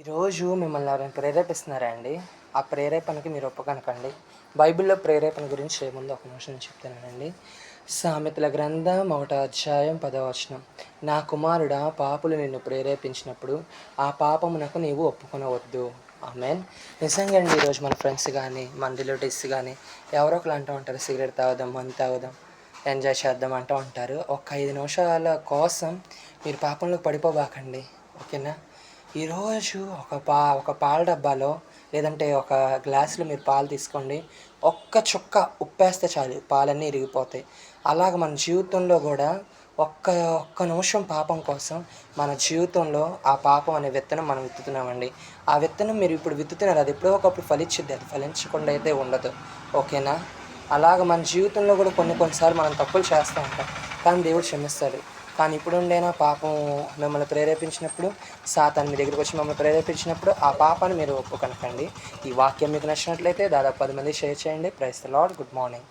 ఈరోజు మిమ్మల్ని ఎవరైనా ప్రేరేపిస్తున్నారా అండి? ఆ ప్రేరేపణకి మీరు ఒప్పుకొనకండి. బైబిల్‌లో ప్రేరేపణ గురించి ముందు ఒక నిమిషం నేను చెప్తానండి. సామెతల గ్రంథం 1 అధ్యాయం 10 వచనం. నా కుమారుడా, పాపులు నిన్ను ప్రేరేపించినప్పుడు ఆ పాపమునకు నీవు ఒప్పుకొనవద్దు. ఆమేన్. నిజంగా అండి, ఈరోజు మన ఫ్రెండ్స్ గానీ, మన రిలేటివ్స్ గానీ ఎవరో ఒకళ్ళు అంటూ ఉంటారు, సిగరెట్ తాగుదాం, మందు తాగుదాం, ఎంజాయ్ చేద్దాం అంటూ ఉంటారు. ఒక 5 నిమిషాల కోసం మీరు పాపంలోకి పడిపోబాకండి. ఓకేనా? ఈరోజు ఒక పాల డబ్బాలో లేదంటే ఒక గ్లాసులో మీరు పాలు తీసుకోండి. ఒక్క చుక్క ఉప్పేస్తే చాలు పాలన్నీ ఇరిగిపోతాయి. అలాగ మన జీవితంలో గూడా ఒక్క ఒక్క నిమిషం పాపం కోసం మన జీవితంలో ఆ పాపం అనే విత్తనం మనం విత్తుతున్నామండి. ఆ విత్తనం మీరు ఇప్పుడు విత్తుతున్నారు. అది ఎప్పుడో ఒకప్పుడు ఫలించిద్ది. అది ఫలించకుండా అయితే ఉండదు. ఓకేనా? అలాగ మన జీవితంలో గూడా కొన్ని సార్లు మనం తప్పులు చేస్తూ ఉంటాం. కానీ దేవుడు క్షమిస్తాడు. కానీ ఇప్పుడుండేనా పాపం మిమ్మల్ని ప్రేరేపించినప్పుడు, సాతాను మీ దగ్గరికొచ్చి మిమ్మల్ని ప్రేరేపించినప్పుడు ఆ పాపాన్ని మీరు ఒప్పుకొనకండి. ఈ వాక్యం మీకు నచ్చినట్లయితే దాదాపు 10 మందికి షేర్ చేయండి. Praise the lord. Good morning.